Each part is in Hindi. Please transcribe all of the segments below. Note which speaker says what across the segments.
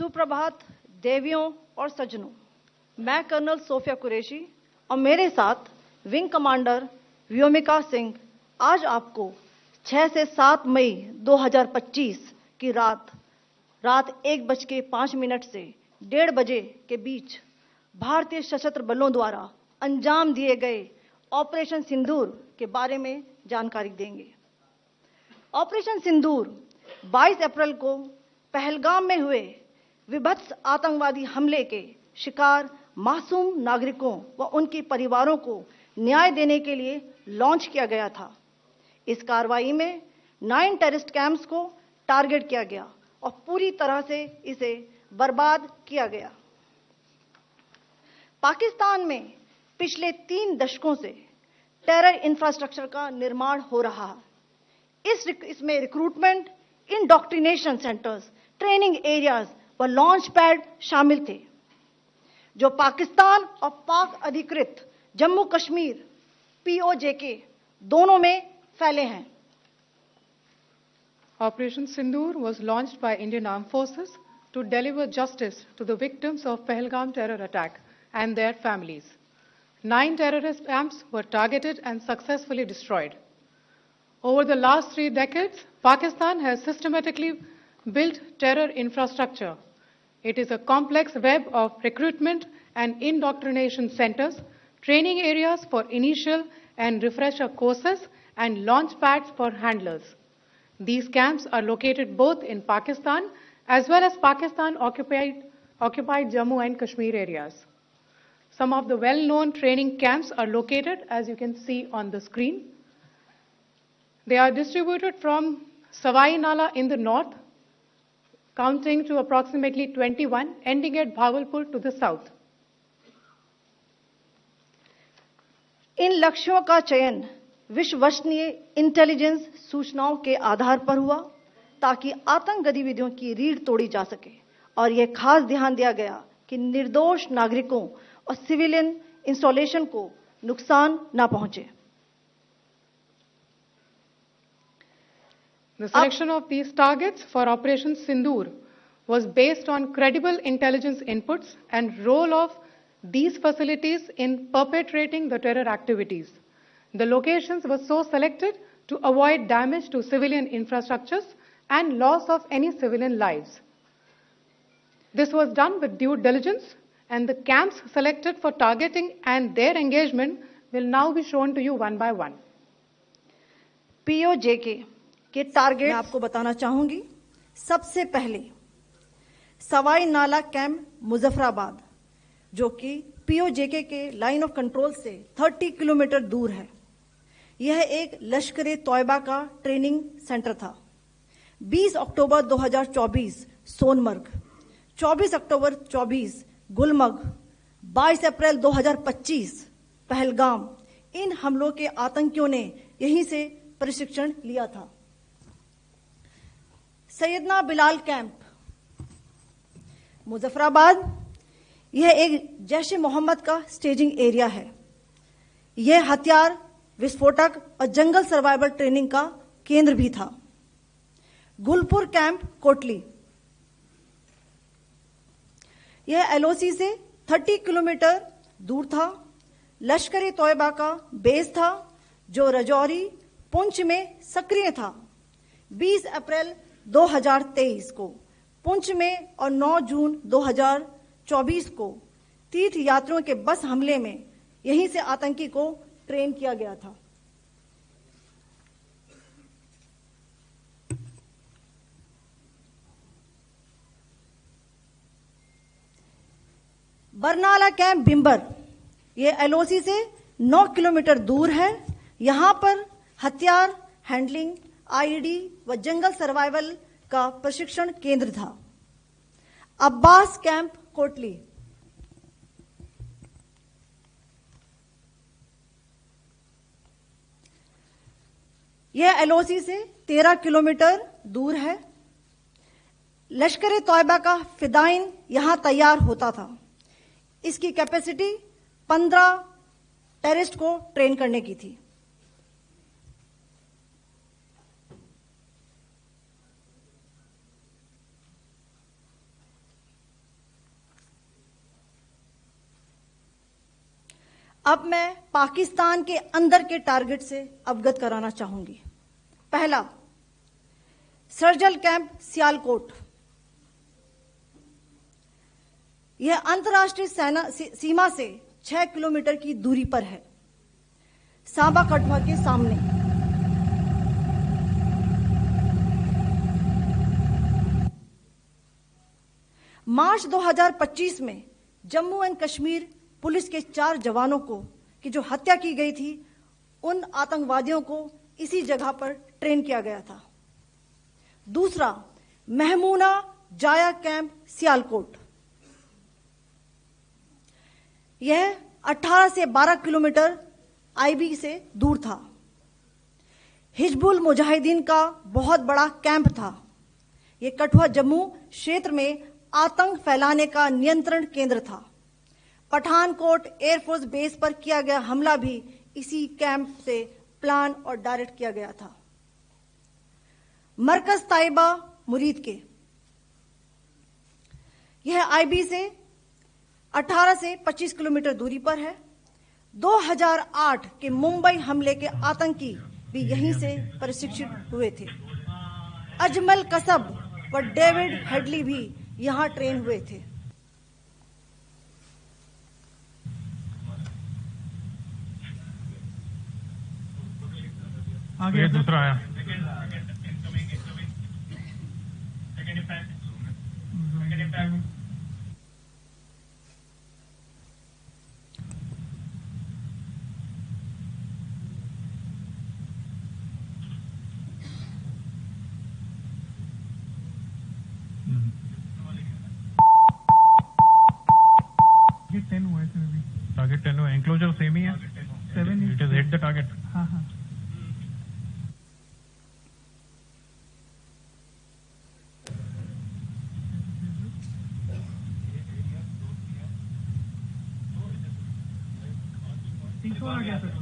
Speaker 1: सुप्रभात देवियों और सज्जनों, मैं कर्नल सोफिया कुरैशी और मेरे साथ विंग कमांडर व्योमिका सिंह आज आपको 6 से 7 मई 2025 की रात 1:05 से 1:30 बजे के बीच भारतीय सशस्त्र बलों द्वारा अंजाम दिए गए ऑपरेशन सिंदूर के बारे में जानकारी देंगे। ऑपरेशन सिंदूर 22 अप्रैल को पहलगाम में हुए विभत्स आतंकवादी हमले के शिकार मासूम नागरिकों व उनके परिवारों को न्याय देने के लिए लॉन्च किया गया था। इस कार्रवाई में 9 टेररिस्ट कैंप्स को टारगेट किया गया और पूरी तरह से इसे बर्बाद किया गया। पाकिस्तान में पिछले 3 दशकों से टेरर इंफ्रास्ट्रक्चर का निर्माण हो रहा है। इसमें recruitment, indoctrination centres, training areas व लॉन्च पैड शामिल थे, जो पाकिस्तान और पाक अधिकृत जम्मू कश्मीर POJK दोनों में फैले हैं।
Speaker 2: Operation Sindoor was launched by Indian Armed Forces to deliver justice to the victims of Pahalgam terror attack and their families. 9 terrorist camps were targeted and successfully destroyed. Over the last 3 decades, Pakistan has systematically built terror infrastructure. It is a complex web of recruitment and indoctrination centers, training areas for initial and refresher courses, and launch pads for handlers. These camps are located both in Pakistan as well as Pakistan-occupied Jammu and Kashmir areas. Some of the well-known training camps are located, as you can see on the screen. They are distributed from Savai Nala in the north, counting to approximately 21, ending at Bhagalpur to the south.
Speaker 1: इन लक्ष्यों का चयन विश्वसनीय इंटेलिजेंस सूचनाओं के आधार पर हुआ ताकि आतंक गतिविधियों की रीढ़ तोड़ी जा सके, और यह खास ध्यान दिया गया कि निर्दोष नागरिकों और सिविलियन इंस्टॉलेशन को नुकसान न पहुंचे।
Speaker 2: The selection of these targets for Operation Sindoor was based on credible intelligence inputs and role of these facilities in perpetrating the terror activities. The locations were so selected to avoid damage to civilian infrastructures and loss of any civilian lives. This was done with due diligence, and the camps selected for targeting and their engagement will now be shown to you one by one.
Speaker 1: POJK के टारगेट मैं आपको बताना चाहूंगी। सबसे पहले सवाई नाला कैंप मुजफ्फराबाद, जो कि POJK के लाइन ऑफ कंट्रोल से 30 किलोमीटर दूर है। यह एक लश्कर तौयबा का ट्रेनिंग सेंटर था। 20 अक्टूबर 2024 सोनमर्ग, 24 अक्टूबर 24 गुलमर्ग, 22 अप्रैल 2025 पहलगाम, इन हमलों के आतंकियों ने यहीं से प्रशिक्षण लिया था। सैयदना बिलाल कैंप मुजफ्फराबाद, यह एक जैश ए मोहम्मद का स्टेजिंग एरिया है। यह हथियार, विस्फोटक और जंगल सर्वाइवल ट्रेनिंग का केंद्र भी था। गुलपुर कैंप कोटली, यह LOC से 30 किलोमीटर दूर था। लश्कर तौयबा का बेस था, जो रजौरी, पुंछ में सक्रिय था। 20 अप्रैल 2023 को पुंछ में और 9 जून 2024 को तीर्थ यात्रियों के बस हमले में यहीं से आतंकी को ट्रेन किया गया था। बरनाला कैंप बिंबर, यह LOC से 9 किलोमीटर दूर है। यहां पर हथियार, हैंडलिंग, IED व जंगल सर्वाइवल का प्रशिक्षण केंद्र था। अब्बास कैंप कोटली, यह LOC से 13 किलोमीटर दूर है। लश्कर तौयबा का फिदाइन यहां तैयार होता था। इसकी कैपेसिटी 15 टेररिस्ट को ट्रेन करने की थी। अब मैं पाकिस्तान के अंदर के टारगेट से अवगत कराना चाहूंगी। पहला, सर्जिकल कैंप सियालकोट। यह अंतर्राष्ट्रीय सीमा से 6 किलोमीटर की दूरी पर है, सांबा कठुआ के सामने। मार्च 2025 में जम्मू एंड कश्मीर पुलिस के 4 जवानों की जो हत्या की गई थी, उन आतंकवादियों को इसी जगह पर ट्रेन किया गया था। दूसरा, महमूना जाया कैंप सियालकोट। यह 18 से 12 किलोमीटर आईबी से दूर था। हिजबुल मुजाहिदीन का बहुत बड़ा कैंप था। यह कठुआ जम्मू क्षेत्र में आतंक फैलाने का नियंत्रण केंद्र था। पठानकोट एयरफोर्स बेस पर किया गया हमला भी इसी कैंप से प्लान और डायरेक्ट किया गया था। मरकज ताइबा मुरीद के, यह आईबी से 18 से 25 किलोमीटर दूरी पर है। 2008 के मुंबई हमले के आतंकी भी यहीं से प्रशिक्षित हुए थे। अजमल कसब व डेविड हेडली भी यहां ट्रेन हुए थे।
Speaker 3: आगे दूसरा आया। टारगेट 10 हुआ, एंक्लोजर सेम ही है। 7 it is hit the target. हाँ हाँ। आ गया सर।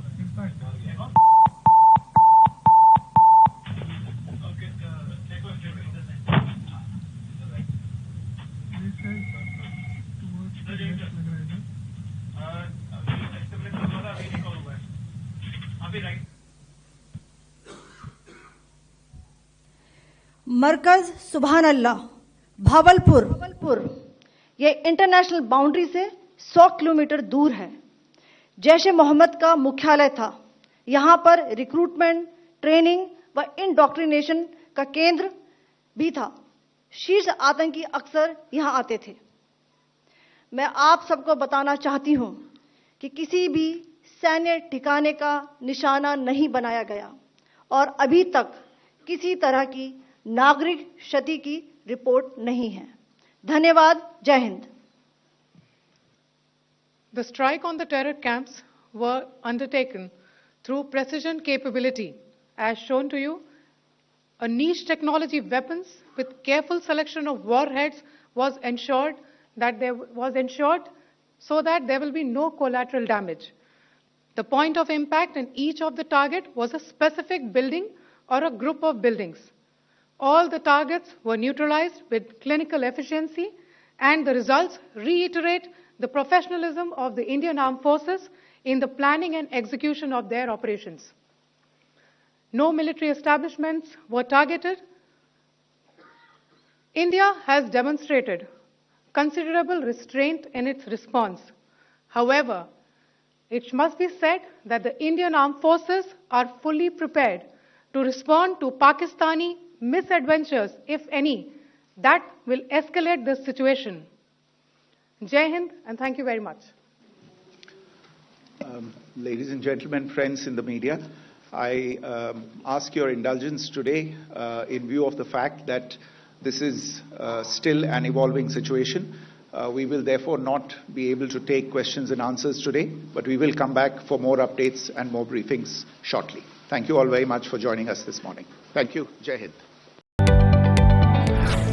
Speaker 1: मरकज सुभान अल्लाह भावलपुर, यह इंटरनेशनल बाउंड्री से 100 किलोमीटर दूर है। जैश ए मोहम्मद का मुख्यालय था। यहां पर रिक्रूटमेंट, ट्रेनिंग व इंडोक्ट्रिनेशन का केंद्र भी था। शीर्ष आतंकी अक्सर यहां आते थे। मैं आप सबको बताना चाहती हूं कि किसी भी सैन्य ठिकाने का निशाना नहीं बनाया गया और अभी तक किसी तरह की नागरिक क्षति की रिपोर्ट नहीं है। धन्यवाद। जय Hind.
Speaker 2: The strike on the terror camps were undertaken through precision capability, as shown to you. A niche technology weapons with careful selection of warheads was ensured so that there will be no collateral damage. The point of impact in each of the target was a specific building or a group of buildings. All the targets were neutralized with clinical efficiency, and the results reiterate the professionalism of the Indian Armed Forces in the planning and execution of their operations. No military establishments were targeted. India has demonstrated considerable restraint in its response. However, it must be said that the Indian Armed Forces are fully prepared to respond to Pakistani misadventures, if any, that will escalate this situation. Jai Hind, and thank you very much.
Speaker 4: Ladies and gentlemen, friends in the media, I ask your indulgence today in view of the fact that this is still an evolving situation. We will therefore not be able to take questions and answers today, but we will come back for more updates and more briefings shortly. Thank you all very much for joining us this morning. Thank you. Jai Hind.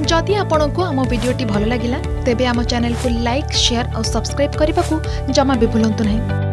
Speaker 5: जदि आपंक आम भिडी भल लगा तेब आम चैनल को लाइक, शेयर और सब्सक्राइब करने को जमा भी भूलु नहीं।